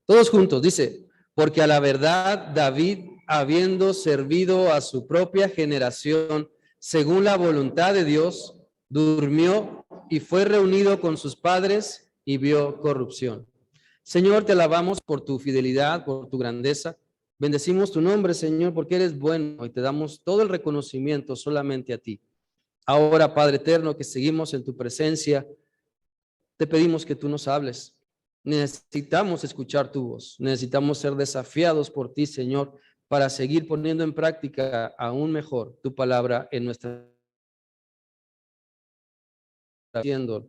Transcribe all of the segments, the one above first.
Todos juntos, dice, porque a la verdad David, habiendo servido a su propia generación, según la voluntad de Dios, durmió y fue reunido con sus padres y vio corrupción. Señor, te alabamos por tu fidelidad, por tu grandeza. Bendecimos tu nombre, Señor, porque eres bueno y te damos todo el reconocimiento solamente a ti. Ahora, Padre eterno, que seguimos en tu presencia, te pedimos que tú nos hables. Necesitamos escuchar tu voz. Necesitamos ser desafiados por ti, Señor, para seguir poniendo en práctica aún mejor tu palabra en nuestra vida.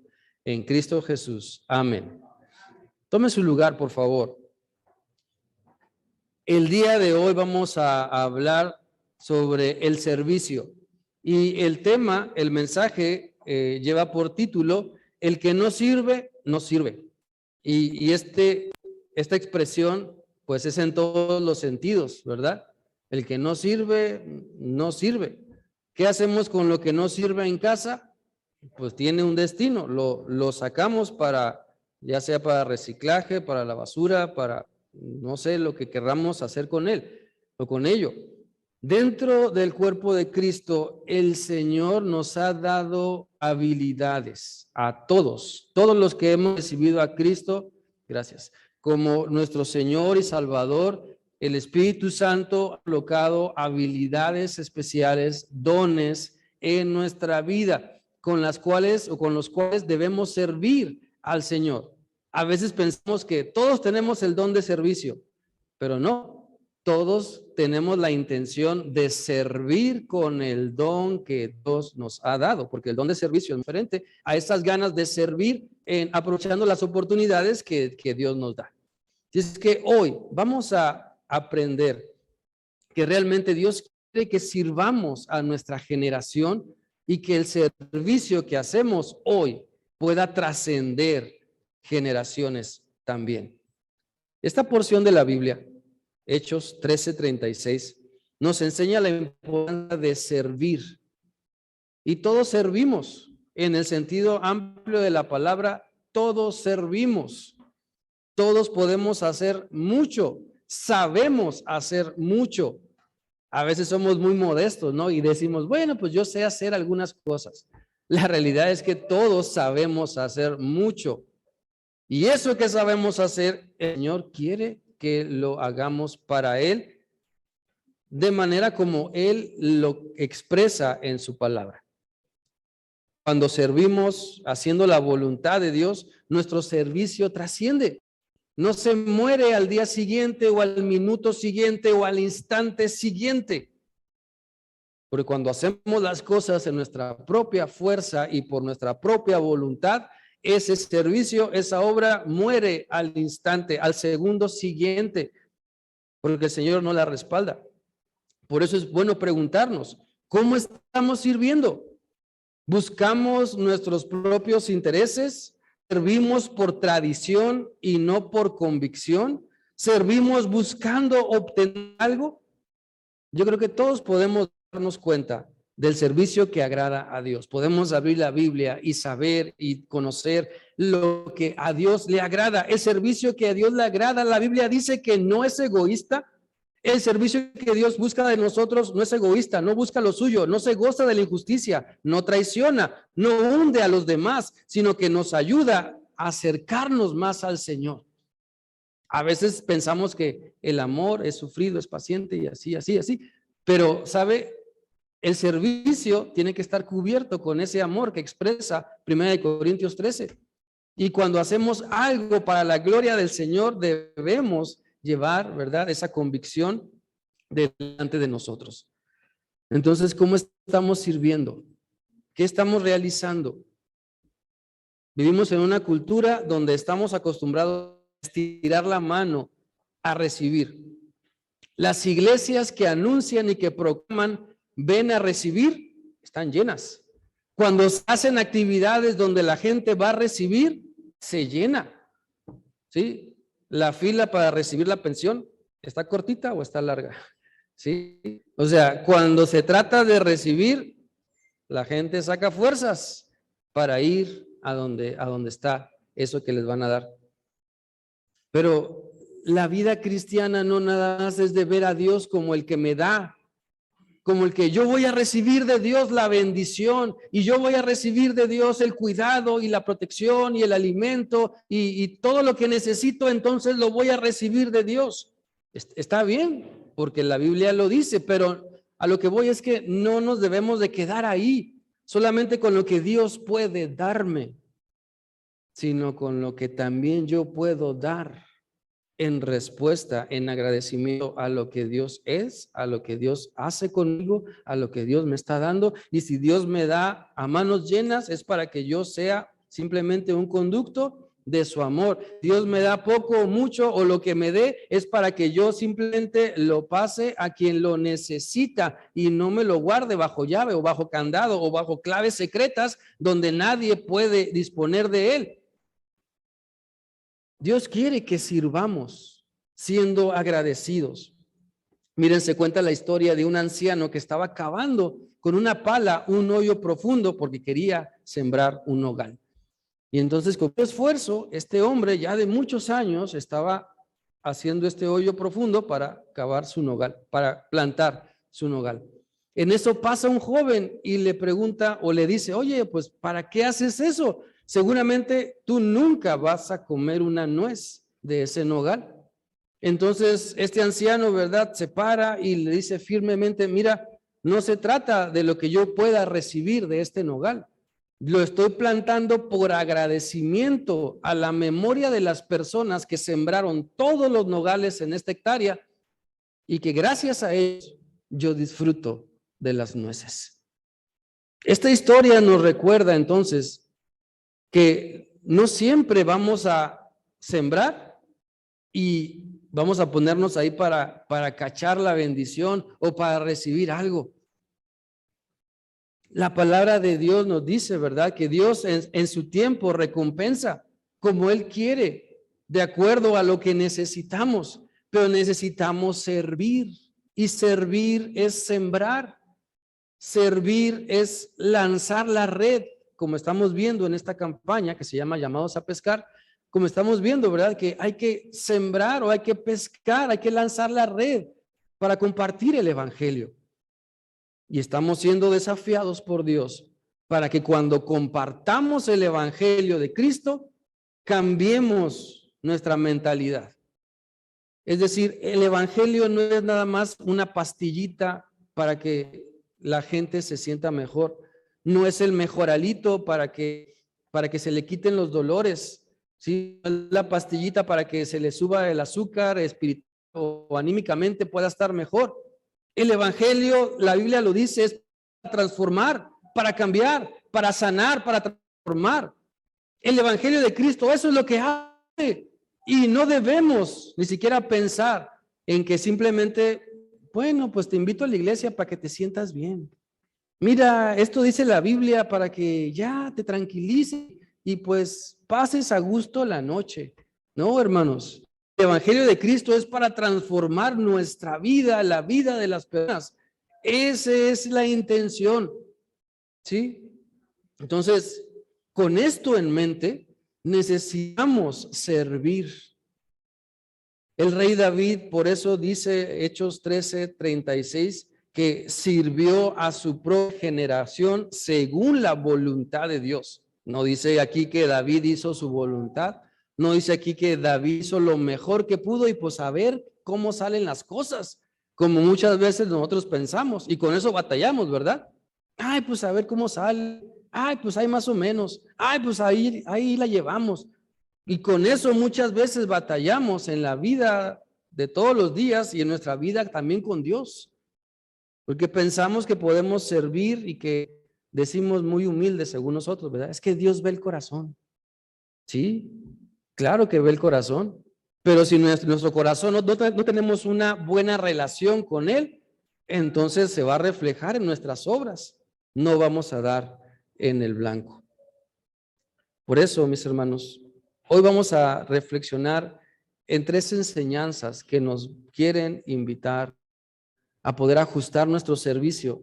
En Cristo Jesús. Amén. Tome su lugar, por favor. El día de hoy vamos a hablar sobre el servicio. Y el tema, el mensaje, lleva por título, el que no sirve, no sirve. Y esta expresión, pues es en todos los sentidos, ¿verdad? El que no sirve, no sirve. ¿Qué hacemos con lo que no sirve en casa? Pues tiene un destino. Lo sacamos para, ya sea para reciclaje, para la basura, para no sé lo que querramos hacer con él o con ello. Dentro del cuerpo de Cristo, el Señor nos ha dado habilidades a todos los que hemos recibido a Cristo, gracias, como nuestro Señor y Salvador. El Espíritu Santo ha colocado habilidades especiales, dones en nuestra vida, con las cuales o con los cuales debemos servir al Señor. A veces pensamos que todos tenemos el don de servicio, pero no. Todos tenemos la intención de servir con el don que Dios nos ha dado, porque el don de servicio es diferente a esas ganas de servir aprovechando las oportunidades que Dios nos da. Así es que hoy vamos a aprender que realmente Dios quiere que sirvamos a nuestra generación y que el servicio que hacemos hoy pueda trascender generaciones también. Esta porción de la Biblia, Hechos 13:36, nos enseña la importancia de servir. Y todos servimos, en el sentido amplio de la palabra, todos servimos. Todos podemos hacer mucho, sabemos hacer mucho. A veces somos muy modestos, ¿no? Y decimos, bueno, pues yo sé hacer algunas cosas. La realidad es que todos sabemos hacer mucho. Y eso que sabemos hacer, el Señor quiere que lo hagamos para Él, de manera como Él lo expresa en su palabra. Cuando servimos haciendo la voluntad de Dios, nuestro servicio trasciende. No se muere al día siguiente o al minuto siguiente o al instante siguiente. Porque cuando hacemos las cosas en nuestra propia fuerza y por nuestra propia voluntad, ese servicio, esa obra muere al instante, al segundo siguiente, porque el Señor no la respalda. Por eso es bueno preguntarnos, ¿cómo estamos sirviendo? ¿Buscamos nuestros propios intereses? ¿Servimos por tradición y no por convicción? ¿Servimos buscando obtener algo? Yo creo que todos podemos darnos cuenta del servicio que agrada a Dios. Podemos abrir la Biblia y saber y conocer lo que a Dios le agrada. El servicio que a Dios le agrada, la Biblia dice que no es egoísta. El servicio que Dios busca de nosotros no es egoísta, no busca lo suyo, no se goza de la injusticia, no traiciona, no hunde a los demás, sino que nos ayuda a acercarnos más al Señor. A veces pensamos que el amor es sufrido, es paciente y así, pero, ¿sabe? El servicio tiene que estar cubierto con ese amor que expresa 1 Corintios 13. Y cuando hacemos algo para la gloria del Señor, debemos llevar, ¿verdad?, esa convicción delante de nosotros. Entonces, ¿cómo estamos sirviendo? ¿Qué estamos realizando? Vivimos en una cultura donde estamos acostumbrados a estirar la mano a recibir. Las iglesias que anuncian y que proclaman ven a recibir están llenas. Cuando se hacen actividades donde la gente va a recibir, se llena. ¿Sí? La fila para recibir la pensión, ¿está cortita o está larga? ¿Sí? O sea, cuando se trata de recibir, la gente saca fuerzas para ir a donde está eso que les van a dar. Pero la vida cristiana no nada más es de ver a Dios como el que me da, como el que yo voy a recibir de Dios la bendición y yo voy a recibir de Dios el cuidado y la protección y el alimento y todo lo que necesito, entonces lo voy a recibir de Dios. Está bien, porque la Biblia lo dice, pero a lo que voy es que no nos debemos de quedar ahí, solamente con lo que Dios puede darme, sino con lo que también yo puedo dar en respuesta, en agradecimiento a lo que Dios es, a lo que Dios hace conmigo, a lo que Dios me está dando. Y si Dios me da a manos llenas, es para que yo sea simplemente un conducto de su amor. Dios me da poco o mucho, o lo que me dé es para que yo simplemente lo pase a quien lo necesita y no me lo guarde bajo llave o bajo candado o bajo claves secretas donde nadie puede disponer de él. Dios quiere que sirvamos siendo agradecidos. Miren, se cuenta la historia de un anciano que estaba cavando con una pala un hoyo profundo porque quería sembrar un nogal. Y entonces con esfuerzo, este hombre ya de muchos años estaba haciendo este hoyo profundo para cavar su nogal, para plantar su nogal. En eso pasa un joven y le pregunta o le dice, oye, pues ¿para qué haces eso? Seguramente tú nunca vas a comer una nuez de ese nogal. Entonces este anciano, ¿verdad?, se para y le dice firmemente, mira, no se trata de lo que yo pueda recibir de este nogal. Lo estoy plantando por agradecimiento a la memoria de las personas que sembraron todos los nogales en esta hectárea y que gracias a ellos yo disfruto de las nueces. Esta historia nos recuerda entonces que no siempre vamos a sembrar y vamos a ponernos ahí para cachar la bendición o para recibir algo. La palabra de Dios nos dice, ¿verdad?, que Dios en su tiempo recompensa como Él quiere, de acuerdo a lo que necesitamos, pero necesitamos servir, y servir es sembrar, servir es lanzar la red, como estamos viendo en esta campaña que se llama Llamados a Pescar, como estamos viendo, ¿verdad?, que hay que sembrar o hay que pescar, hay que lanzar la red para compartir el evangelio. Y estamos siendo desafiados por Dios para que cuando compartamos el evangelio de Cristo, cambiemos nuestra mentalidad. Es decir, el evangelio no es nada más una pastillita para que la gente se sienta mejor. No es el mejoralito para que se le quiten los dolores. ¿Sí? La pastillita para que se le suba el azúcar espiritual o anímicamente pueda estar mejor. El evangelio, la Biblia lo dice, es para transformar, para cambiar, para sanar, para transformar. El evangelio de Cristo, eso es lo que hace. Y no debemos ni siquiera pensar en que simplemente, bueno, pues te invito a la iglesia para que te sientas bien. Mira, esto dice la Biblia para que ya te tranquilices y pues pases a gusto la noche. No, hermanos. El evangelio de Cristo es para transformar nuestra vida, la vida de las personas. Esa es la intención. ¿Sí? Entonces, con esto en mente, necesitamos servir. El rey David, por eso dice Hechos 13:36, que sirvió a su propia generación según la voluntad de Dios. No dice aquí que David hizo su voluntad, no dice aquí que David hizo lo mejor que pudo y pues a ver cómo salen las cosas, como muchas veces nosotros pensamos y con eso batallamos, ¿verdad? Ay, pues a ver cómo sale, ay, pues hay más o menos, ay, pues ahí la llevamos. Y con eso muchas veces batallamos en la vida de todos los días y en nuestra vida también con Dios. Porque pensamos que podemos servir y que decimos muy humildes según nosotros, ¿verdad? Es que Dios ve el corazón. Sí, claro que ve el corazón. Pero si nuestro corazón no tenemos una buena relación con Él, entonces se va a reflejar en nuestras obras. No vamos a dar en el blanco. Por eso, mis hermanos, hoy vamos a reflexionar en 3 enseñanzas que nos quieren invitar a poder ajustar nuestro servicio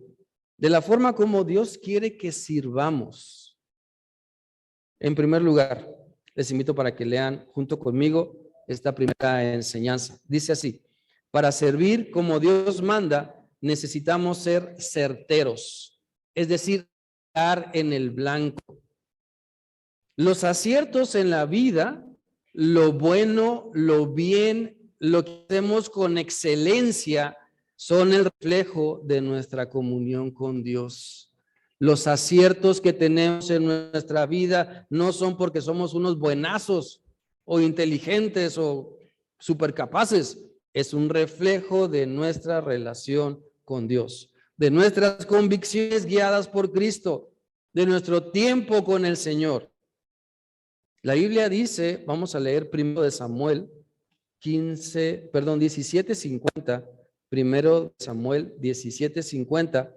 de la forma como Dios quiere que sirvamos. En primer lugar, les invito para que lean junto conmigo esta primera enseñanza. Dice así: para servir como Dios manda, necesitamos ser certeros, es decir, dar en el blanco. Los aciertos en la vida, lo bueno, lo bien, lo que hacemos con excelencia, son el reflejo de nuestra comunión con Dios. Los aciertos que tenemos en nuestra vida no son porque somos unos buenazos o inteligentes o supercapaces. Es un reflejo de nuestra relación con Dios, de nuestras convicciones guiadas por Cristo, de nuestro tiempo con el Señor. La Biblia dice, vamos a leer primero de Samuel 17:50, primero de Samuel 17:50,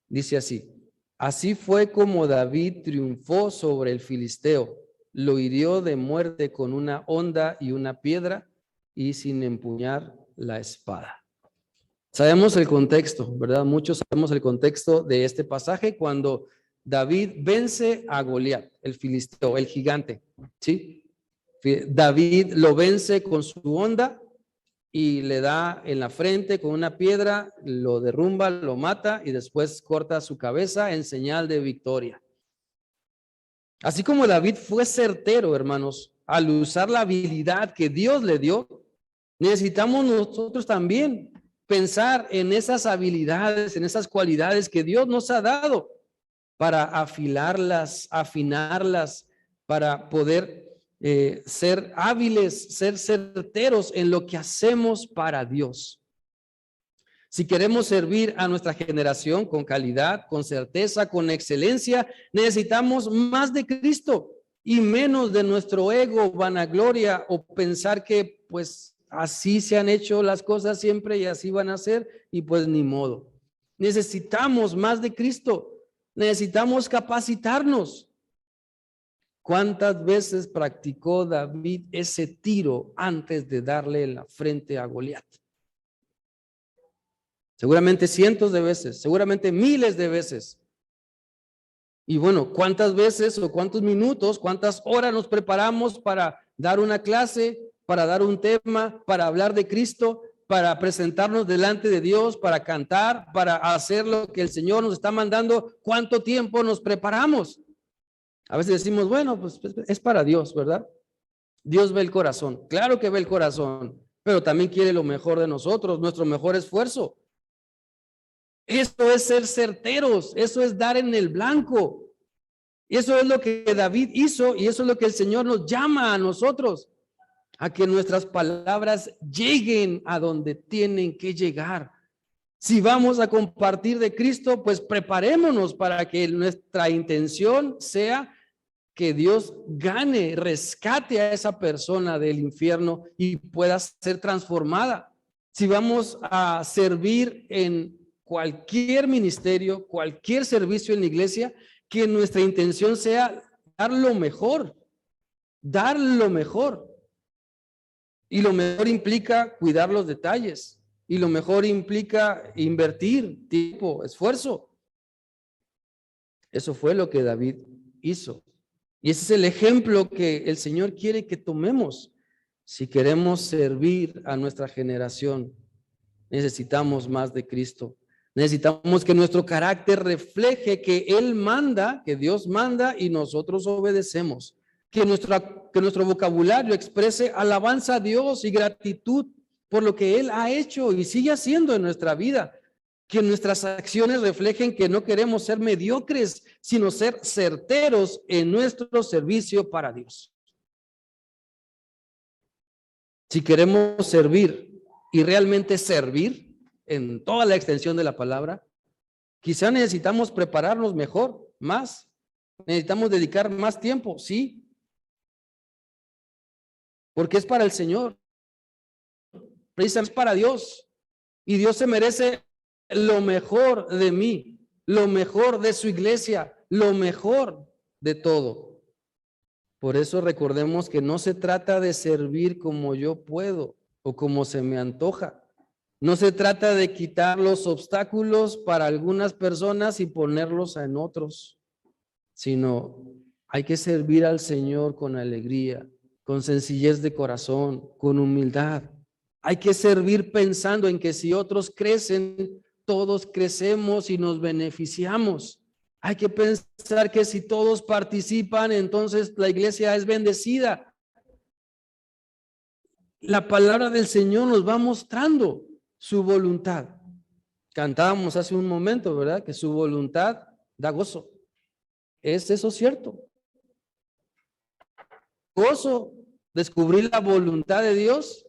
dice así: así fue como David triunfó sobre el filisteo, lo hirió de muerte con una honda y una piedra y sin empuñar la espada. Sabemos el contexto, ¿verdad? Muchos sabemos el contexto de este pasaje cuando David vence a Goliat, el filisteo, el gigante, ¿sí? David lo vence con su honda y le da en la frente con una piedra, lo derrumba, lo mata y después corta su cabeza en señal de victoria. Así como David fue certero, hermanos, al usar la habilidad que Dios le dio, necesitamos nosotros también pensar en esas habilidades, en esas cualidades que Dios nos ha dado para afilarlas, afinarlas, para poder ser hábiles, ser certeros en lo que hacemos para Dios. Si queremos servir a nuestra generación con calidad, con certeza, con excelencia, necesitamos más de Cristo y menos de nuestro ego, vanagloria o pensar que pues así se han hecho las cosas siempre y así van a ser y pues ni modo. Necesitamos más de Cristo, necesitamos capacitarnos. ¿Cuántas veces practicó David ese tiro antes de darle en la frente a Goliat? Seguramente cientos de veces, seguramente miles de veces. Y bueno, ¿cuántas veces o cuántos minutos, cuántas horas nos preparamos para dar una clase, para dar un tema, para hablar de Cristo, para presentarnos delante de Dios, para cantar, para hacer lo que el Señor nos está mandando? ¿Cuánto tiempo nos preparamos? A veces decimos, bueno, pues es para Dios, ¿verdad? Dios ve el corazón. Claro que ve el corazón, pero también quiere lo mejor de nosotros, nuestro mejor esfuerzo. Eso es ser certeros, eso es dar en el blanco. Eso es lo que David hizo y eso es lo que el Señor nos llama a nosotros, a que nuestras palabras lleguen a donde tienen que llegar. Si vamos a compartir de Cristo, pues preparémonos para que nuestra intención sea que Dios gane, rescate a esa persona del infierno y pueda ser transformada. Si vamos a servir en cualquier ministerio, cualquier servicio en la iglesia, que nuestra intención sea dar lo mejor, dar lo mejor. Y lo mejor implica cuidar los detalles. Y lo mejor implica invertir tiempo, esfuerzo. Eso fue lo que David hizo. Y ese es el ejemplo que el Señor quiere que tomemos. Si queremos servir a nuestra generación, necesitamos más de Cristo. Necesitamos que nuestro carácter refleje que Él manda, que Dios manda y nosotros obedecemos. Que nuestro vocabulario exprese alabanza a Dios y gratitud por lo que Él ha hecho y sigue haciendo en nuestra vida. Que nuestras acciones reflejen que no queremos ser mediocres, sino ser certeros en nuestro servicio para Dios. Si queremos servir y realmente servir en toda la extensión de la palabra, quizá necesitamos prepararnos mejor, más. Necesitamos dedicar más tiempo, sí. Porque es para el Señor. Precisamente es para Dios. Y Dios se merece lo mejor de mí, lo mejor de su iglesia, lo mejor de todo. Por eso recordemos que no se trata de servir como yo puedo o como se me antoja. No se trata de quitar los obstáculos para algunas personas y ponerlos en otros, sino hay que servir al Señor con alegría, con sencillez de corazón, con humildad. Hay que servir pensando en que si otros crecen, todos crecemos y nos beneficiamos. Hay que pensar que si todos participan, entonces la iglesia es bendecida. La palabra del Señor nos va mostrando su voluntad. Cantábamos hace un momento, ¿verdad? Que su voluntad da gozo. ¿Es eso cierto? Gozo, descubrir la voluntad de Dios.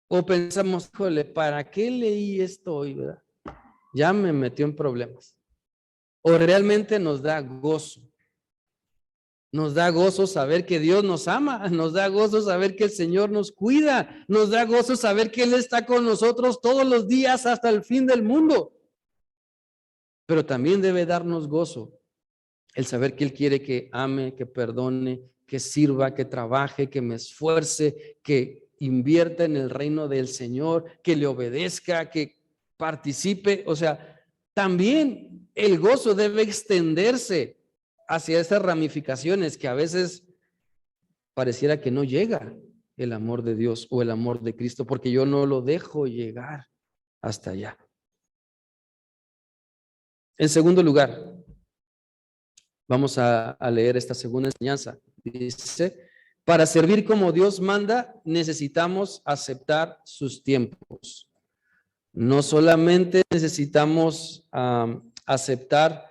O pensamos, híjole, ¿para qué leí esto hoy, verdad? Ya me metió en problemas. O realmente nos da gozo. Nos da gozo saber que Dios nos ama, nos da gozo saber que el Señor nos cuida, nos da gozo saber que Él está con nosotros todos los días hasta el fin del mundo. Pero también debe darnos gozo el saber que Él quiere que ame, que perdone, que sirva, que trabaje, que me esfuerce, que invierta en el reino del Señor, que le obedezca, que participe. O sea, también el gozo debe extenderse hacia esas ramificaciones que a veces pareciera que no llega el amor de Dios o el amor de Cristo, porque yo no lo dejo llegar hasta allá. En segundo lugar, vamos a leer esta segunda enseñanza. Dice, para servir como Dios manda, necesitamos aceptar sus tiempos. No solamente necesitamos aceptar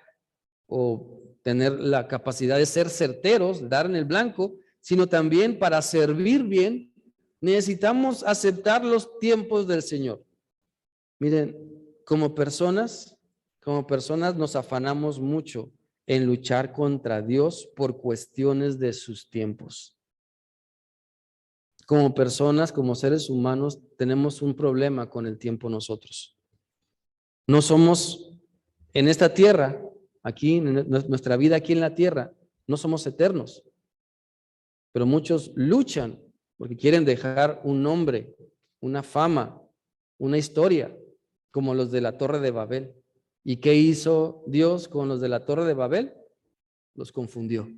o tener la capacidad de ser certeros, dar en el blanco, sino también para servir bien, necesitamos aceptar los tiempos del Señor. Miren, como personas nos afanamos mucho en luchar contra Dios por cuestiones de sus tiempos. Como personas, como seres humanos, tenemos un problema con el tiempo nosotros. No somos en esta tierra, aquí, en nuestra vida aquí en la tierra, no somos eternos. Pero muchos luchan porque quieren dejar un nombre, una fama, una historia, como los de la Torre de Babel. ¿Y qué hizo Dios con los de la Torre de Babel? Los confundió.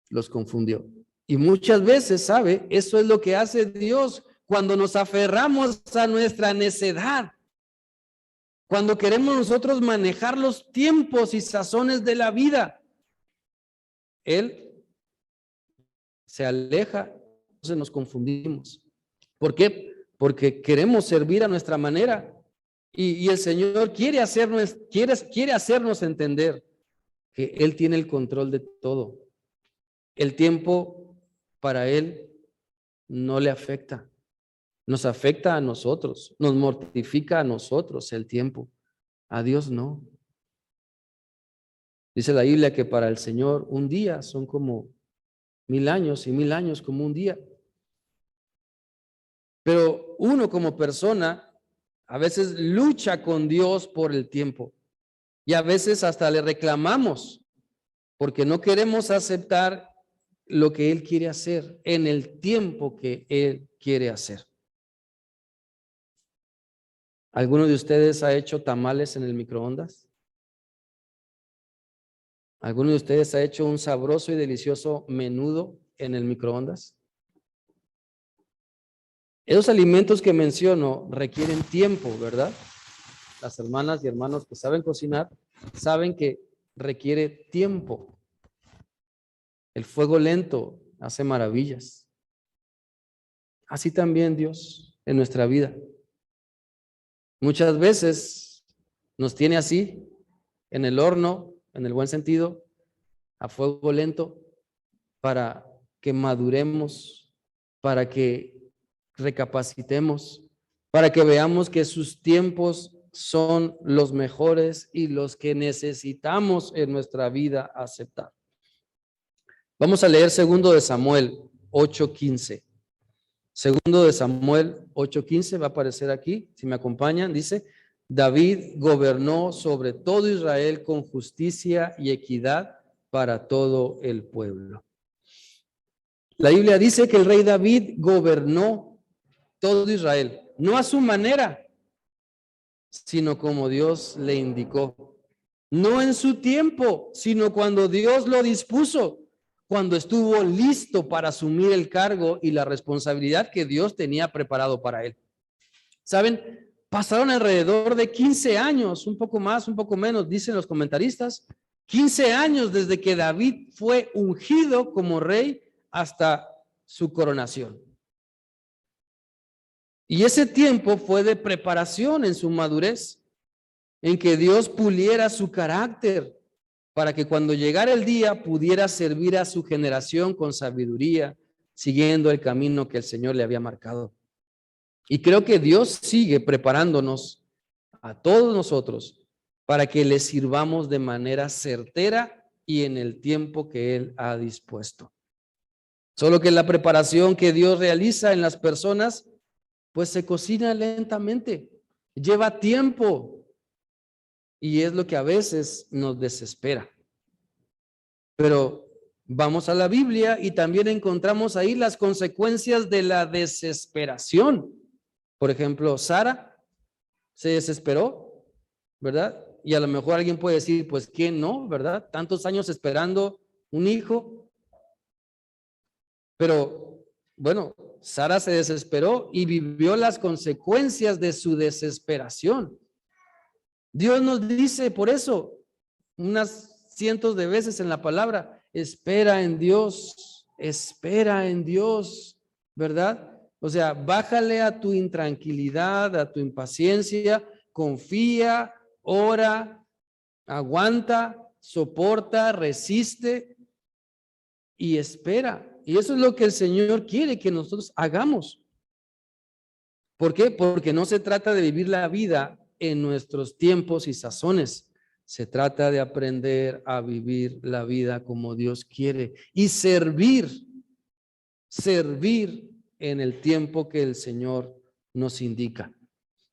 Los confundió. Y muchas veces, ¿sabe? Eso es lo que hace Dios cuando nos aferramos a nuestra necedad. Cuando queremos nosotros manejar los tiempos y sazones de la vida, Él se aleja, entonces nos confundimos. ¿Por qué? Porque queremos servir a nuestra manera y el Señor quiere hacernos entender que Él tiene el control de todo. El tiempo para Él no le afecta. Nos afecta a nosotros, nos mortifica a nosotros el tiempo. A Dios no. Dice la Biblia que para el Señor un día son como 1000 años y 1000 años como un día. Pero uno como persona a veces lucha con Dios por el tiempo y a veces hasta le reclamamos porque no queremos aceptar lo que Él quiere hacer en el tiempo que Él quiere hacer. ¿Alguno de ustedes ha hecho tamales en el microondas? ¿Alguno de ustedes ha hecho un sabroso y delicioso menudo en el microondas? Esos alimentos que menciono requieren tiempo, ¿verdad? Las hermanas y hermanos que saben cocinar saben que requiere tiempo. El fuego lento hace maravillas. Así también Dios en nuestra vida. Muchas veces nos tiene así, en el horno, en el buen sentido, a fuego lento, para que maduremos, para que recapacitemos, para que veamos que sus tiempos son los mejores y los que necesitamos en nuestra vida aceptar. Vamos a leer 2 de Samuel 8:15. 2 de Samuel 8:15 va a aparecer aquí, si me acompañan, dice: David gobernó sobre todo Israel con justicia y equidad para todo el pueblo. La Biblia dice que el rey David gobernó todo Israel, no a su manera, sino como Dios le indicó. No en su tiempo, sino cuando Dios lo dispuso. cuando estuvo listo para asumir el cargo y la responsabilidad que Dios tenía preparado para él. ¿Saben? Pasaron alrededor de 15 años, un poco más, un poco menos, dicen los comentaristas, 15 años desde que David fue ungido como rey hasta su coronación. Y ese tiempo fue de preparación en su madurez, en que Dios puliera su carácter para que cuando llegara el día pudiera servir a su generación con sabiduría, siguiendo el camino que el Señor le había marcado. Y creo que Dios sigue preparándonos a todos nosotros para que le sirvamos de manera certera y en el tiempo que Él ha dispuesto. Solo que la preparación que Dios realiza en las personas, pues se cocina lentamente, lleva tiempo y es lo que a veces nos desespera. Pero vamos a la Biblia y también encontramos ahí las consecuencias de la desesperación. Por ejemplo, Sara se desesperó, ¿verdad? Y a lo mejor alguien puede decir, pues, ¿quién no? ¿Verdad? Tantos años esperando un hijo. Pero, bueno, Sara se desesperó y vivió las consecuencias de su desesperación. Dios nos dice por eso unas cientos de veces en la palabra, espera en Dios, ¿verdad? O sea, bájale a tu intranquilidad, a tu impaciencia, confía, ora, aguanta, soporta, resiste y espera. Y eso es lo que el Señor quiere que nosotros hagamos. ¿Por qué? Porque no se trata de vivir la vida en nuestros tiempos y sazones. Se trata de aprender a vivir la vida como Dios quiere y servir en el tiempo que el Señor nos indica.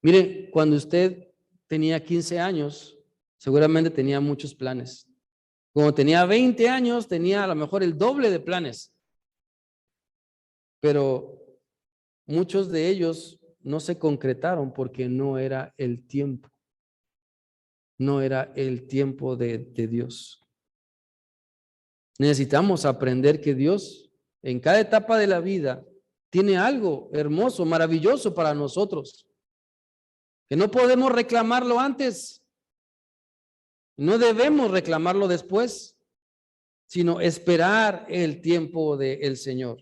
Mire, cuando usted tenía 15 años, seguramente tenía muchos planes. Cuando tenía 20 años, tenía a lo mejor el doble de planes. Pero muchos de ellos no se concretaron porque no era el tiempo. No era el tiempo de Dios. Necesitamos aprender que Dios en cada etapa de la vida tiene algo hermoso, maravilloso para nosotros. Que no podemos reclamarlo antes. No debemos reclamarlo después, sino esperar el tiempo del Señor.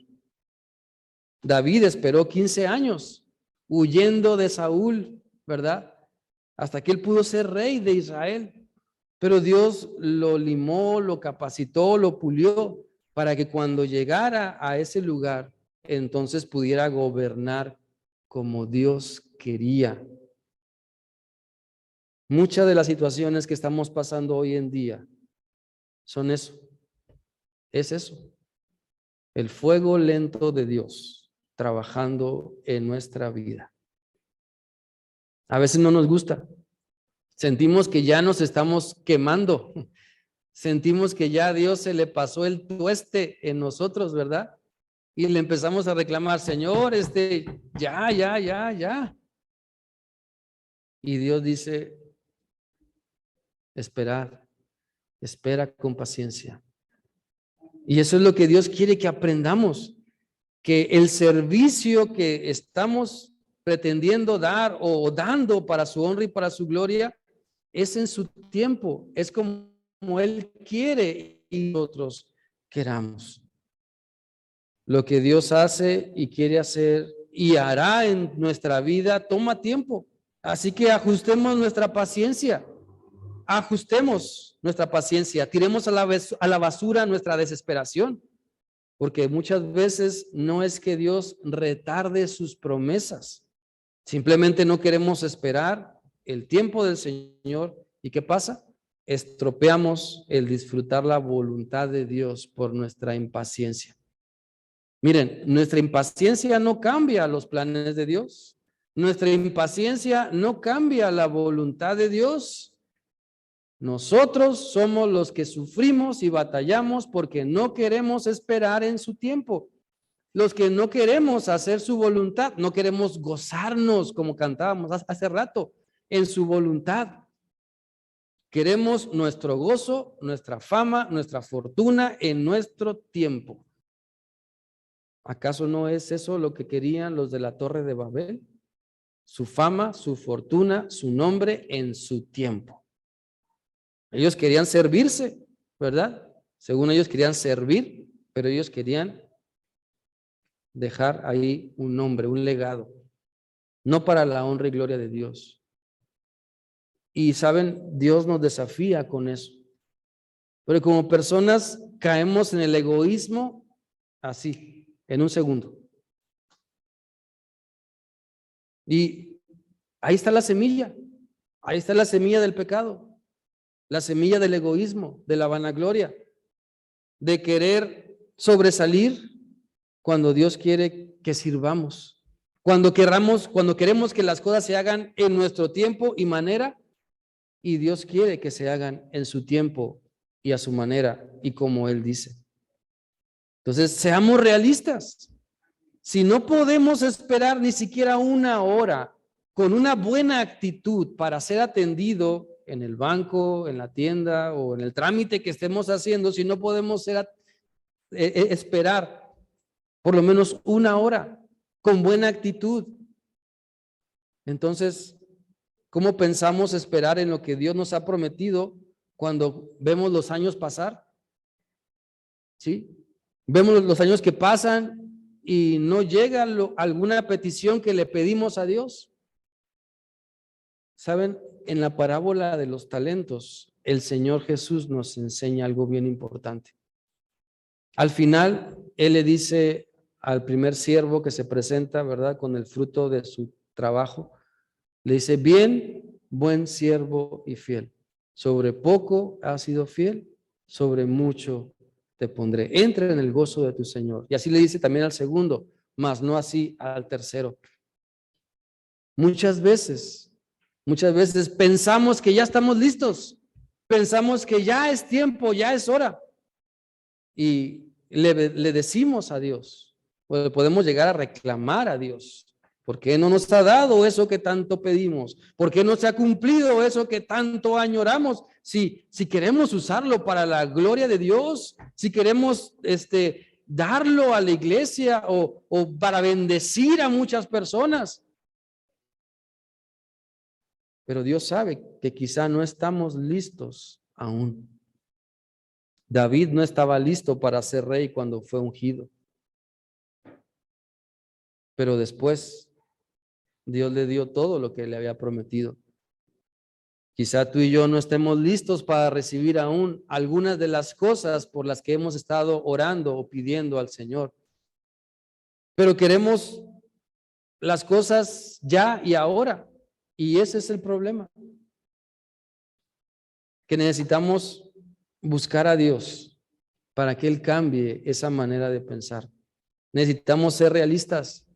David esperó 15 años huyendo de Saúl, ¿verdad? Hasta que él pudo ser rey de Israel. Pero Dios lo limó, lo capacitó, lo pulió para que cuando llegara a ese lugar, entonces pudiera gobernar como Dios quería. Muchas de las situaciones que estamos pasando hoy en día son eso. Es eso. El fuego lento de Dios trabajando en nuestra vida. A veces no nos gusta. Sentimos que ya nos estamos quemando. Sentimos que ya a Dios se le pasó el tueste en nosotros, ¿verdad? Y le empezamos a reclamar, Señor, ya. Y Dios dice, espera con paciencia. Y eso es lo que Dios quiere que aprendamos, que el servicio que estamos pretendiendo dar o dando para su honra y para su gloria es en su tiempo, es como Él quiere y nosotros queramos. Lo que Dios hace y quiere hacer y hará en nuestra vida toma tiempo. Así que ajustemos nuestra paciencia. Tiremos a la basura nuestra desesperación, porque muchas veces no es que Dios retarde sus promesas, simplemente no queremos esperar el tiempo del Señor. ¿Y qué pasa? Estropeamos el disfrutar la voluntad de Dios por nuestra impaciencia. Miren, nuestra impaciencia no cambia los planes de Dios. Nuestra impaciencia no cambia la voluntad de Dios. Nosotros somos los que sufrimos y batallamos porque no queremos esperar en su tiempo. Los que no queremos hacer su voluntad, no queremos gozarnos como cantábamos hace rato, en su voluntad. Queremos nuestro gozo, nuestra fama, nuestra fortuna en nuestro tiempo. ¿Acaso no es eso lo que querían los de la Torre de Babel? Su fama, su fortuna, su nombre en su tiempo. Ellos querían servirse, ¿verdad? Según ellos querían servir, pero ellos querían dejar ahí un nombre, un legado, no para la honra y gloria de Dios. Y saben, Dios nos desafía con eso. Pero como personas caemos en el egoísmo así, en un segundo. Y ahí está la semilla. Ahí está la semilla del pecado. La semilla del egoísmo, de la vanagloria, de querer sobresalir cuando Dios quiere que sirvamos. Cuando queremos que las cosas se hagan en nuestro tiempo y manera, y Dios quiere que se hagan en su tiempo y a su manera y como Él dice. Entonces, seamos realistas. Si no podemos esperar ni siquiera una hora con una buena actitud para ser atendido en el banco, en la tienda o en el trámite que estemos haciendo, si no podemos esperar por lo menos una hora con buena actitud, entonces, ¿cómo pensamos esperar en lo que Dios nos ha prometido cuando vemos los años pasar? ¿Sí? Vemos los años que pasan y no llega alguna petición que le pedimos a Dios. ¿Saben? En la parábola de los talentos, el Señor Jesús nos enseña algo bien importante. Al final, Él le dice al primer siervo que se presenta, ¿verdad? Con el fruto de su trabajo, le dice, bien, buen siervo y fiel. Sobre poco has sido fiel, sobre mucho te pondré. Entra en el gozo de tu Señor. Y así le dice también al segundo, mas no así al tercero. Muchas veces pensamos que ya estamos listos. Pensamos que ya es tiempo, ya es hora. Y le decimos a Dios, o podemos llegar a reclamar a Dios. ¿Por qué no nos ha dado eso que tanto pedimos? ¿Por qué no se ha cumplido eso que tanto añoramos? Si queremos usarlo para la gloria de Dios, si queremos darlo a la iglesia o para bendecir a muchas personas. Pero Dios sabe que quizá no estamos listos aún. David no estaba listo para ser rey cuando fue ungido. Pero después Dios le dio todo lo que le había prometido. Quizá tú y yo no estemos listos para recibir aún algunas de las cosas por las que hemos estado orando o pidiendo al Señor. Pero queremos las cosas ya y ahora. Y ese es el problema. Que necesitamos buscar a Dios para que Él cambie esa manera de pensar. Necesitamos ser realistas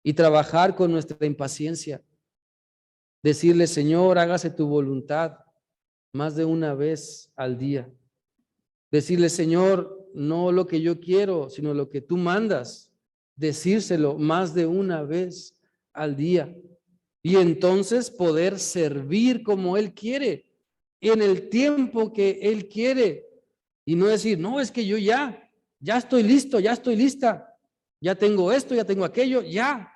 y trabajar con nuestra impaciencia. Decirle, Señor, hágase tu voluntad más de una vez al día. Decirle, Señor, no lo que yo quiero, sino lo que tú mandas. Decírselo más de una vez al día. Y entonces poder servir como Él quiere, en el tiempo que Él quiere. Y no decir, no, es que yo ya estoy listo, ya estoy lista. Ya tengo esto, ya tengo aquello, ya.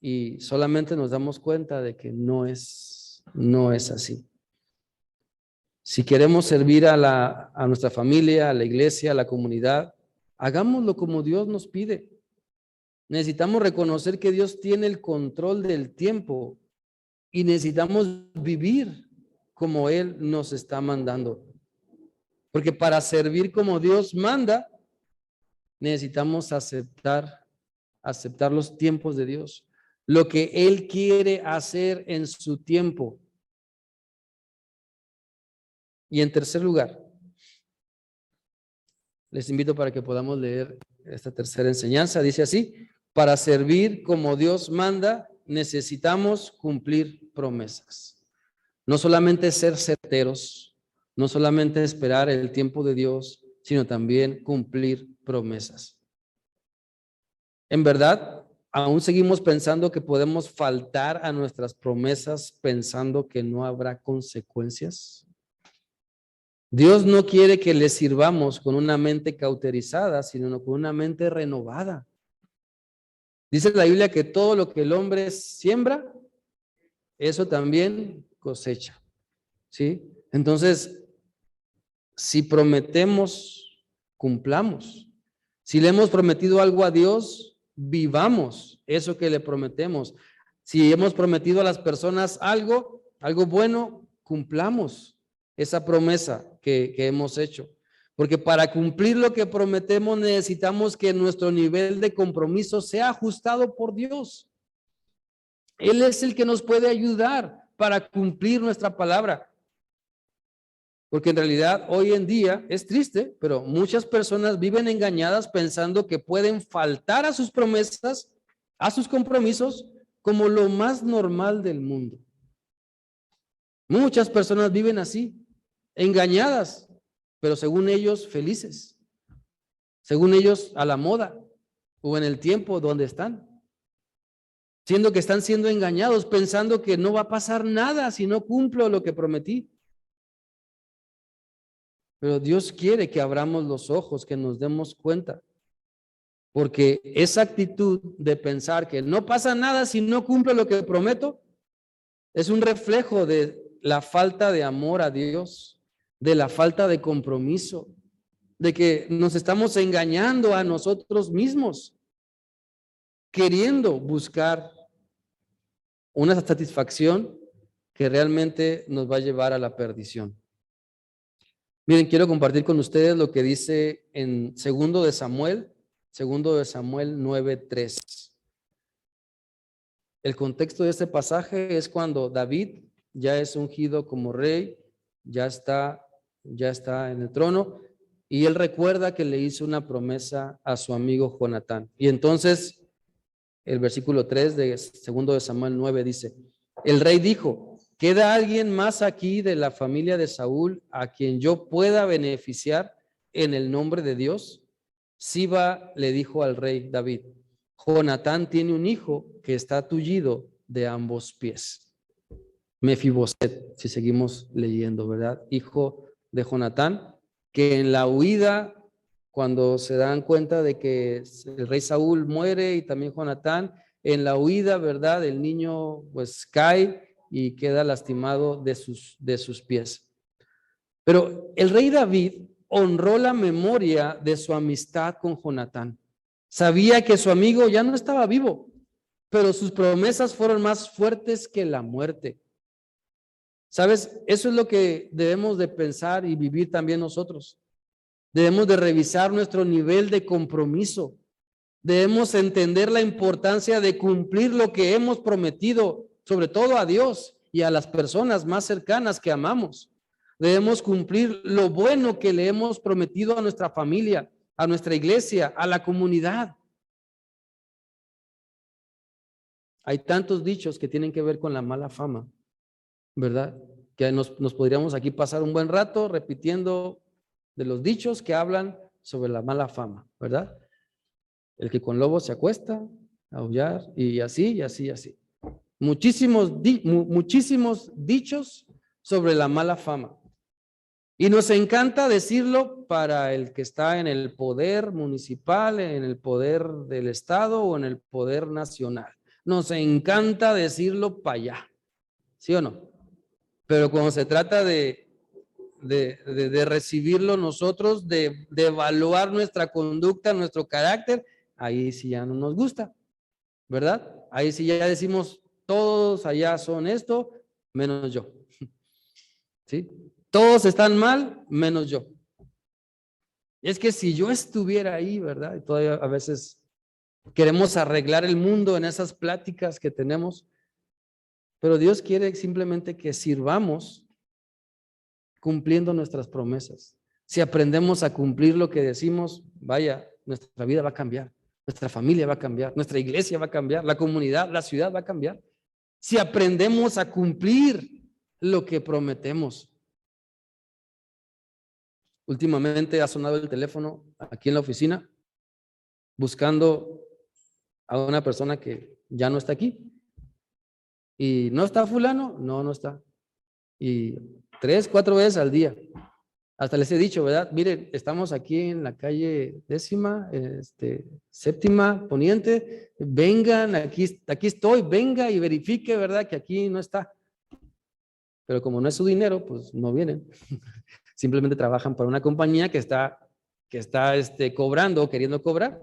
Y solamente nos damos cuenta de que no es así. Si queremos servir a nuestra familia, a la iglesia, a la comunidad, hagámoslo como Dios nos pide. Necesitamos reconocer que Dios tiene el control del tiempo y necesitamos vivir como Él nos está mandando. Porque para servir como Dios manda, necesitamos aceptar los tiempos de Dios. Lo que Él quiere hacer en su tiempo. Y en tercer lugar, les invito para que podamos leer esta tercera enseñanza. Dice así, para servir como Dios manda, necesitamos cumplir promesas. No solamente ser certeros, no solamente esperar el tiempo de Dios, sino también cumplir promesas. En verdad, aún seguimos pensando que podemos faltar a nuestras promesas pensando que no habrá consecuencias. Dios no quiere que le sirvamos con una mente cauterizada, sino con una mente renovada. Dice la Biblia que todo lo que el hombre siembra, eso también cosecha. ¿Sí? Entonces, si prometemos, cumplamos. Si le hemos prometido algo a Dios, vivamos eso que le prometemos. Si hemos prometido a las personas algo bueno, cumplamos esa promesa que hemos hecho. Porque para cumplir lo que prometemos necesitamos que nuestro nivel de compromiso sea ajustado por Dios. Él es el que nos puede ayudar para cumplir nuestra palabra. Porque en realidad hoy en día es triste, pero muchas personas viven engañadas pensando que pueden faltar a sus promesas, a sus compromisos, como lo más normal del mundo. Muchas personas viven así, engañadas, pero según ellos felices, según ellos a la moda o en el tiempo donde están, siendo que están siendo engañados, pensando que no va a pasar nada si no cumplo lo que prometí. Pero Dios quiere que abramos los ojos, que nos demos cuenta. Porque esa actitud de pensar que no pasa nada si no cumplo lo que prometo, es un reflejo de la falta de amor a Dios, de la falta de compromiso, de que nos estamos engañando a nosotros mismos, queriendo buscar una satisfacción que realmente nos va a llevar a la perdición. Miren, quiero compartir con ustedes lo que dice en segundo de Samuel 9:3. El contexto de este pasaje es cuando David ya es ungido como rey, ya está en el trono, y él recuerda que le hizo una promesa a su amigo Jonatán. Y entonces el versículo 3 de segundo de Samuel 9 dice: el rey dijo: ¿queda alguien más aquí de la familia de Saúl a quien yo pueda beneficiar en el nombre de Dios? Siba le dijo al rey David: Jonatán tiene un hijo que está tullido de ambos pies. Mefiboset, si seguimos leyendo, ¿verdad? Hijo de Jonatán, que en la huida, cuando se dan cuenta de que el rey Saúl muere y también Jonatán, en la huida, ¿verdad? El niño pues cae y queda lastimado de sus pies. Pero el rey David honró la memoria de su amistad con Jonatán. Sabía que su amigo ya no estaba vivo, pero sus promesas fueron más fuertes que la muerte. ¿Sabes? Eso es lo que debemos de pensar y vivir también nosotros. Debemos de revisar nuestro nivel de compromiso. Debemos entender la importancia de cumplir lo que hemos prometido, sobre todo a Dios y a las personas más cercanas que amamos. Debemos cumplir lo bueno que le hemos prometido a nuestra familia, a nuestra iglesia, a la comunidad. Hay tantos dichos que tienen que ver con la mala fama, ¿verdad? Que nos podríamos aquí pasar un buen rato repitiendo de los dichos que hablan sobre la mala fama, ¿verdad? El que con lobos se acuesta, aullar, y así, y así, y así. Muchísimos dichos sobre la mala fama. Y nos encanta decirlo para el que está en el poder municipal, en el poder del Estado o en el poder nacional. Nos encanta decirlo para allá, ¿sí o no? Pero cuando se trata de recibirlo nosotros, de evaluar nuestra conducta, nuestro carácter, ahí sí ya no nos gusta, ¿verdad? Ahí sí ya decimos, todos allá son esto, menos yo. ¿Sí? Todos están mal, menos yo. Es que si yo estuviera ahí, ¿verdad? Y todavía a veces queremos arreglar el mundo en esas pláticas que tenemos, pero Dios quiere simplemente que sirvamos cumpliendo nuestras promesas. Si aprendemos a cumplir lo que decimos, vaya, nuestra vida va a cambiar, nuestra familia va a cambiar, nuestra iglesia va a cambiar, la comunidad, la ciudad va a cambiar. Si aprendemos a cumplir lo que prometemos. Últimamente ha sonado el teléfono aquí en la oficina buscando a una persona que ya no está aquí. ¿Y no está fulano? No, no está. Y 3, 4 veces al día. Hasta les he dicho, ¿verdad? Miren, estamos aquí en la calle 10ª, séptima, poniente. Vengan, aquí estoy, venga y verifique, ¿verdad? Que aquí no está. Pero como no es su dinero, pues no vienen. Simplemente trabajan para una compañía que está cobrando o queriendo cobrar.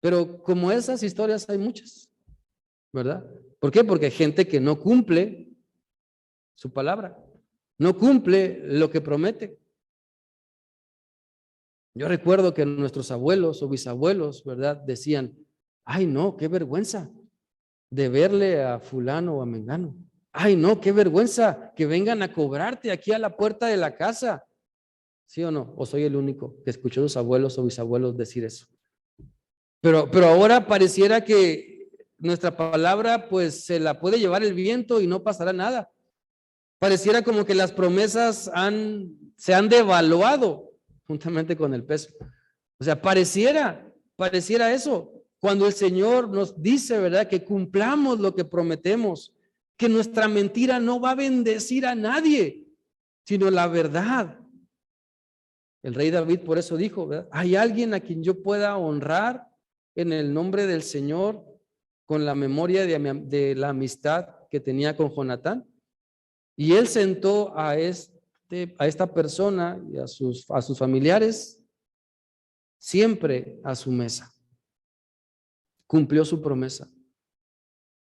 Pero como esas historias hay muchas, ¿verdad? ¿Por qué? Porque hay gente que no cumple su palabra, no cumple lo que promete. Yo recuerdo que nuestros abuelos o bisabuelos, ¿verdad? Decían, ay no, qué vergüenza de verle a fulano o a mengano. Ay no, qué vergüenza que vengan a cobrarte aquí a la puerta de la casa. ¿Sí o no? ¿O soy el único que escuchó a sus abuelos o bisabuelos decir eso? Pero ahora pareciera que nuestra palabra pues se la puede llevar el viento y no pasará nada. Pareciera como que las promesas se han devaluado juntamente con el peso. O sea, pareciera eso. Cuando el Señor nos dice, ¿verdad? Que cumplamos lo que prometemos, que nuestra mentira no va a bendecir a nadie, sino la verdad. El rey David por eso dijo, ¿verdad? ¿Hay alguien a quien yo pueda honrar en el nombre del Señor con la memoria de la amistad que tenía con Jonatán? Y él sentó a esta persona y a sus familiares siempre a su mesa. Cumplió su promesa.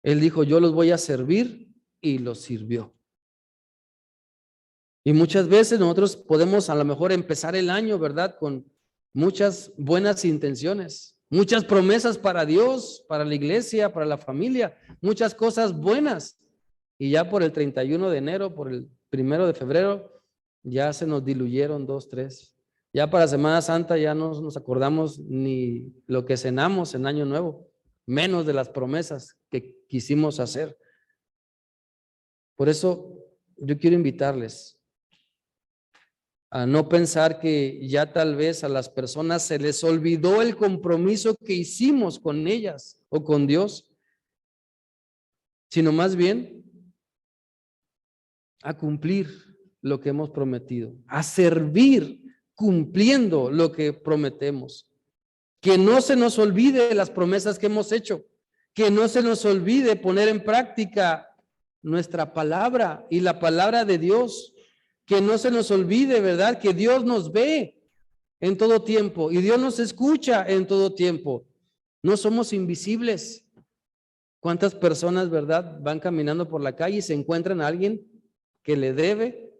Él dijo, yo los voy a servir, y los sirvió. Y muchas veces nosotros podemos a lo mejor empezar el año, ¿verdad? Con muchas buenas intenciones, muchas promesas para Dios, para la iglesia, para la familia, muchas cosas buenas. Y ya por el 31 de enero, por el 1 de febrero, ya se nos diluyeron 2, 3. Ya para Semana Santa ya no nos acordamos ni lo que cenamos en Año Nuevo, menos de las promesas que quisimos hacer. Por eso yo quiero invitarles a no pensar que ya tal vez a las personas se les olvidó el compromiso que hicimos con ellas o con Dios, sino más bien a cumplir lo que hemos prometido, a servir cumpliendo lo que prometemos. Que no se nos olvide las promesas que hemos hecho, que no se nos olvide poner en práctica nuestra palabra y la palabra de Dios, que no se nos olvide, ¿verdad? Que Dios nos ve en todo tiempo y Dios nos escucha en todo tiempo. No somos invisibles. ¿Cuántas personas, verdad, van caminando por la calle y se encuentran a alguien que le debe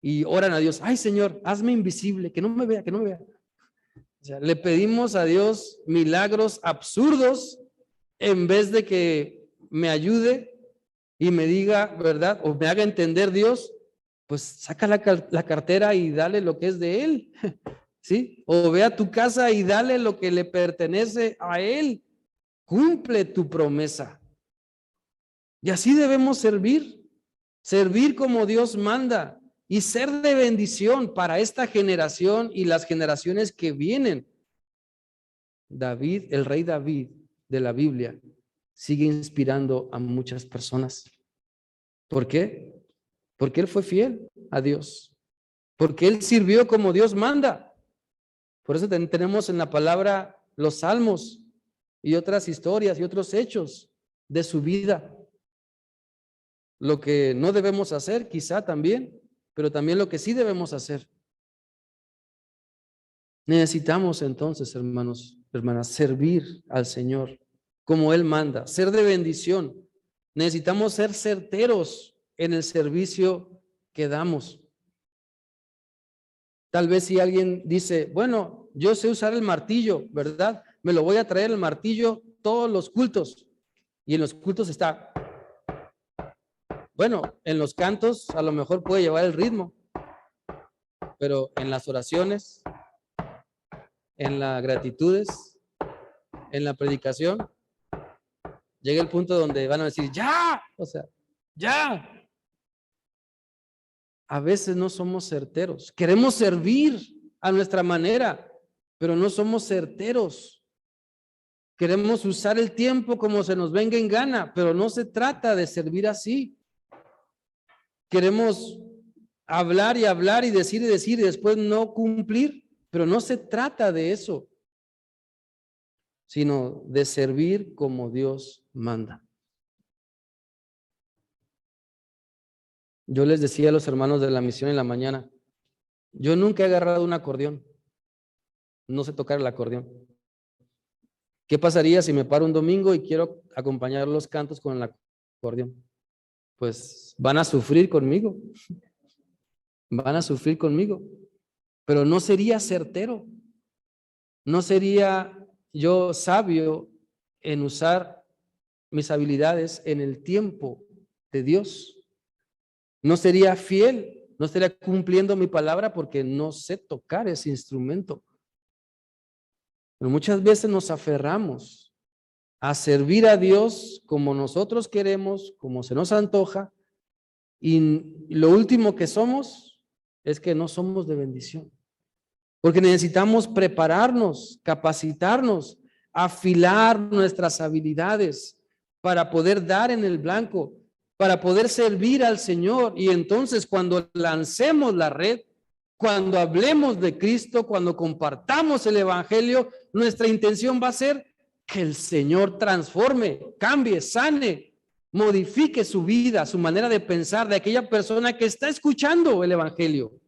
y oran a Dios? Ay, Señor, hazme invisible, que no me vea, que no me vea. O sea, le pedimos a Dios milagros absurdos en vez de que me ayude y me diga, ¿verdad? O me haga entender Dios, pues saca la cartera y dale lo que es de Él, ¿sí? O ve a tu casa y dale lo que le pertenece a Él. Cumple tu promesa. Y así debemos servir como Dios manda y ser de bendición para esta generación y las generaciones que vienen. David, el rey David de la Biblia, sigue inspirando a muchas personas. ¿Por qué? Porque él fue fiel a Dios. Porque él sirvió como Dios manda. Por eso tenemos en la palabra los salmos y otras historias y otros hechos de su vida. Lo que no debemos hacer, quizá también, pero también lo que sí debemos hacer. Necesitamos entonces, hermanos, hermanas, servir al Señor como Él manda, ser de bendición. Necesitamos ser certeros en el servicio que damos. Tal vez si alguien dice, bueno, yo sé usar el martillo, ¿verdad? Me lo voy a traer el martillo todos los cultos. Y en los cultos está, bueno, en los cantos a lo mejor puede llevar el ritmo, pero en las oraciones, en las gratitudes, en la predicación, llega el punto donde van a decir, ya, o sea, ya. A veces no somos certeros. Queremos servir a nuestra manera, pero no somos certeros. Queremos usar el tiempo como se nos venga en gana, pero no se trata de servir así. Queremos hablar y decir y después no cumplir, pero no se trata de eso, sino de servir como Dios manda. Yo les decía a los hermanos de la misión en la mañana, yo nunca he agarrado un acordeón, no sé tocar el acordeón. ¿Qué pasaría si me paro un domingo y quiero acompañar los cantos con el acordeón? Pues van a sufrir conmigo, pero no sería certero, no sería yo sabio en usar mis habilidades en el tiempo de Dios. No sería fiel, no estaría cumpliendo mi palabra porque no sé tocar ese instrumento. Pero muchas veces nos aferramos a servir a Dios como nosotros queremos, como se nos antoja, y lo último que somos es que no somos de bendición. Porque necesitamos prepararnos, capacitarnos, afilar nuestras habilidades para poder dar en el blanco, para poder servir al Señor. Y entonces cuando lancemos la red, cuando hablemos de Cristo, cuando compartamos el Evangelio, nuestra intención va a ser que el Señor transforme, cambie, sane, modifique su vida, su manera de pensar de aquella persona que está escuchando el Evangelio.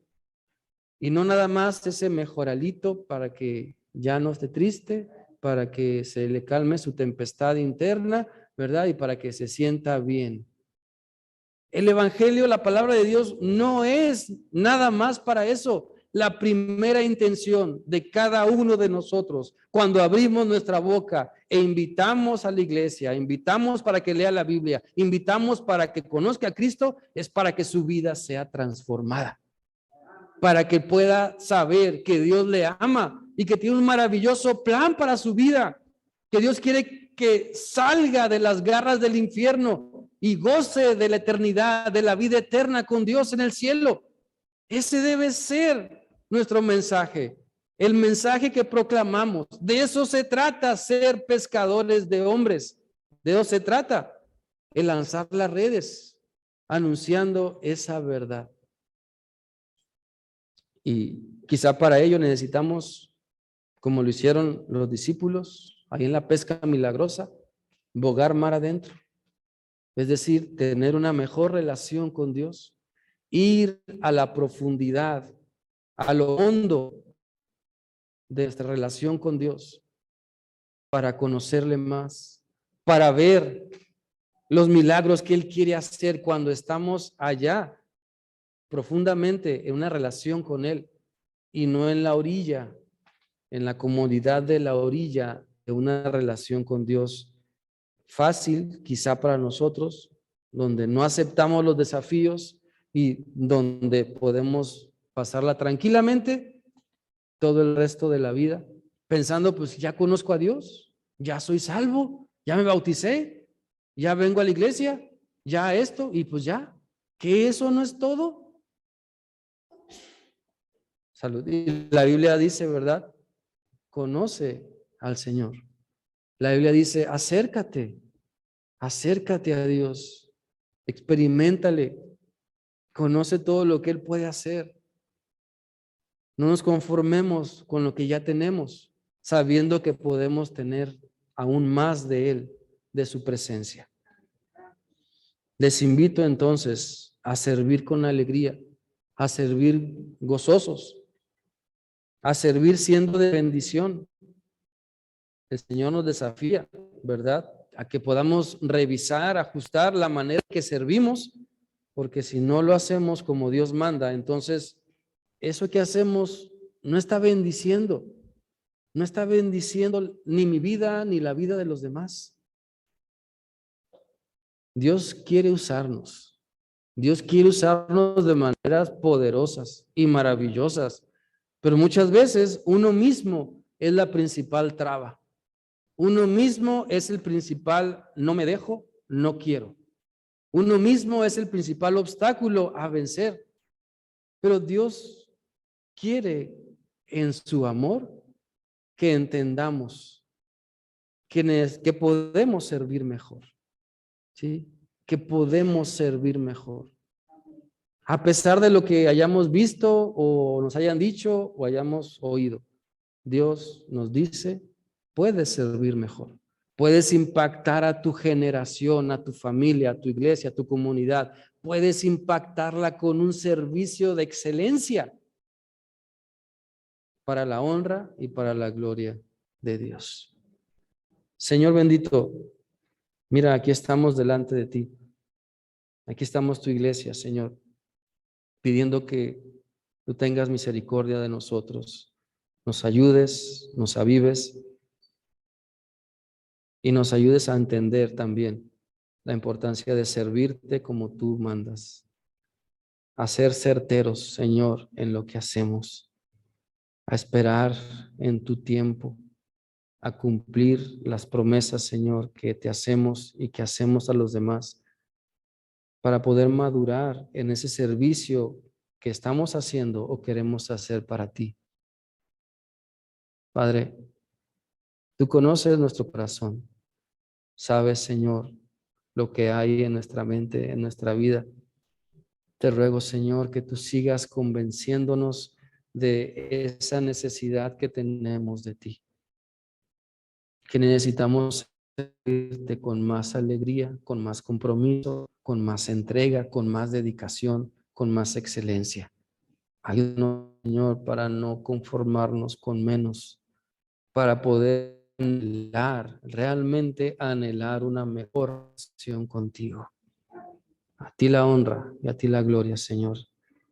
Y no nada más ese mejoralito para que ya no esté triste, para que se le calme su tempestad interna, ¿verdad? Y para que se sienta bien. El Evangelio, la palabra de Dios, no es nada más para eso. La primera intención de cada uno de nosotros, cuando abrimos nuestra boca e invitamos a la iglesia, invitamos para que lea la Biblia, invitamos para que conozca a Cristo, es para que su vida sea transformada, para que pueda saber que Dios le ama y que tiene un maravilloso plan para su vida, que Dios quiere que salga de las garras del infierno y goce de la eternidad, de la vida eterna con Dios en el cielo. Ese debe ser nuestro mensaje, el mensaje que proclamamos. De eso se trata, ser pescadores de hombres. De eso se trata, el lanzar las redes, anunciando esa verdad. Y quizá para ello necesitamos, como lo hicieron los discípulos, ahí en la pesca milagrosa, bogar mar adentro. Es decir, tener una mejor relación con Dios, ir a la profundidad, a lo hondo de nuestra relación con Dios, para conocerle más, para ver los milagros que Él quiere hacer cuando estamos allá, profundamente en una relación con Él, y no en la orilla, en la comodidad de la orilla de una relación con Dios fácil, quizá para nosotros, donde no aceptamos los desafíos y donde podemos pasarla tranquilamente todo el resto de la vida, pensando, pues ya conozco a Dios, ya soy salvo, ya me bauticé, ya vengo a la iglesia, ya esto, y pues ya, que eso no es todo. Salud. Y la Biblia dice, ¿verdad? Conoce al Señor. La Biblia dice, acércate a Dios, experiméntale, conoce todo lo que Él puede hacer. No nos conformemos con lo que ya tenemos, sabiendo que podemos tener aún más de Él, de su presencia. Les invito entonces a servir con alegría, a servir gozosos, a servir siendo de bendición. El Señor nos desafía, ¿verdad? A que podamos revisar, ajustar la manera que servimos, porque si no lo hacemos como Dios manda, entonces eso que hacemos no está bendiciendo ni mi vida ni la vida de los demás. Dios quiere usarnos de maneras poderosas y maravillosas, pero muchas veces uno mismo es la principal traba. Uno mismo es el principal, no me dejo, no quiero. Uno mismo es el principal obstáculo a vencer. Pero Dios quiere en su amor que entendamos que podemos servir mejor, ¿sí? Que podemos servir mejor. A pesar de lo que hayamos visto o nos hayan dicho o hayamos oído, Dios nos dice, puedes servir mejor. Puedes impactar a tu generación, a tu familia, a tu iglesia, a tu comunidad. Puedes impactarla con un servicio de excelencia para la honra y para la gloria de Dios. Señor bendito, mira, aquí estamos delante de ti. Aquí estamos tu iglesia, Señor, pidiendo que tú tengas misericordia de nosotros, nos ayudes, nos avives y nos ayudes a entender también la importancia de servirte como tú mandas, a ser certeros, Señor, en lo que hacemos, a esperar en tu tiempo, a cumplir las promesas, Señor, que te hacemos y que hacemos a los demás, para poder madurar en ese servicio que estamos haciendo o queremos hacer para ti. Padre, tú conoces nuestro corazón, sabes, Señor, lo que hay en nuestra mente, en nuestra vida. Te ruego, Señor, que tú sigas convenciéndonos de esa necesidad que tenemos de ti, que necesitamos servirte con más alegría, con más compromiso, con más entrega, con más dedicación, con más excelencia. Ayúdanos, Señor, para no conformarnos con menos, para poder anhelar, realmente anhelar una mejor relación contigo. A ti la honra y a ti la gloria, Señor,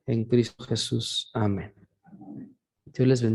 en Cristo Jesús. Amén. Dios les bendiga.